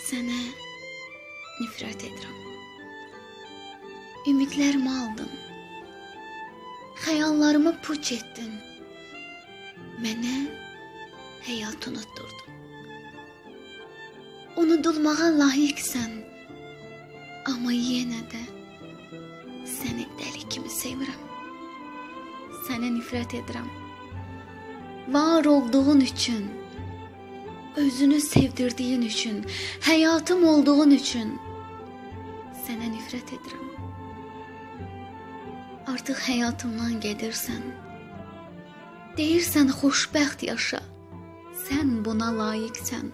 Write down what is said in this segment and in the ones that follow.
Sənə nifrət edirəm. Ümidlərimi aldın. Xəyallarımı puç etdin. Mənə həyat unutdurdun. Unudulmağa layiqsən. Amma yenə də səni dəli kimi sevirəm. Sənə nifrət edirəm. Var olduğun üçün, özünü sevdirdiyin üçün, həyatım olduğun üçün sənə nifrət edirəm. Artıq həyatımdan gedirsən. Deyirsən xoşbəxt yaşa. Sən buna layiqsən.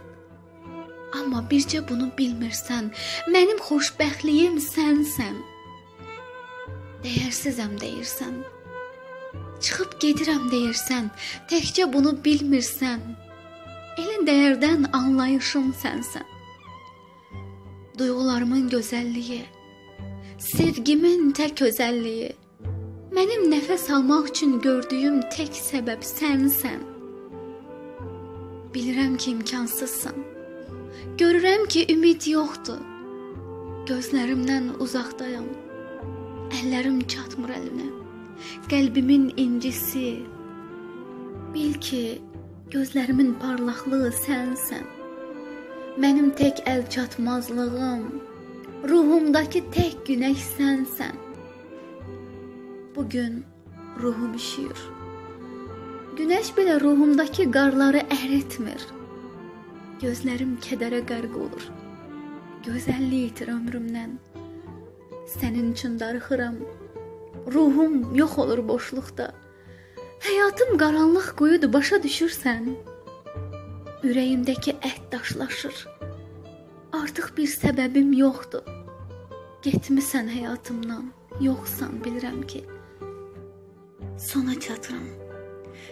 Amma bircə bunu bilmirsən. Mənim xoşbəxtliyim sənsən. Dəyərsizəm deyirsən. Çıxıb gedirəm deyirsən. Təkcə bunu bilmirsən. Elə dəyərdən anlayışım sənsən. Duyğularımın gözəlliyi, sevgimin tək özəlliyi, mənim nəfəs almaq üçün gördüyüm tək səbəb sənsən. Bilirəm ki, imkansızsan. Görürəm ki, ümid yoxdur. Gözlərimdən uzaqdayam. Əllərim çatmır əlinə. Qəlbimin incisi. Bil ki, gözlərimin parlaqlığı sənsən. Mənim tək əl çatmazlığım, ruhumdakı tək günəş sənsən. Bugün ruhum üşüyür. Günəş belə ruhumdakı qarları əritmir. Gözlərim kədərə qərq olur. Gözəllik itir ömrümdən. Sənin üçün darıxıram. Ruhum yox olur boşluqda. Həyatım qaranlıq quyudur, başa düşürsən? Ürəyimdəki ət daşlaşır. Artıq bir səbəbim yoxdur. Getmisən həyatımdan, yoxsan bilirəm ki. Sona çatıram.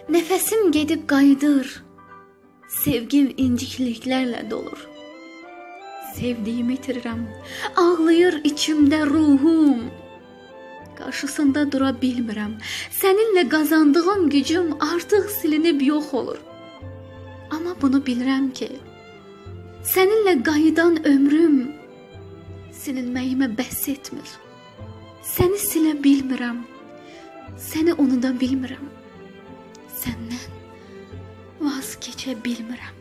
Nəfəsim gedib qayıdır. Sevgim incikliklərlə dolur. Sevdiyimi itirirəm. Ağlayır içimdə ruhum. Qarşısında dura bilmirəm. Səninlə qazandığım gücüm artıq silinib yox olur. Amma bunu bilirəm ki, səninlə qayıdan ömrüm silinməyimə bəs etmir. Səni silə bilmirəm. Səni unuda bilmirəm. Səndən vaz keçə bilmirəm.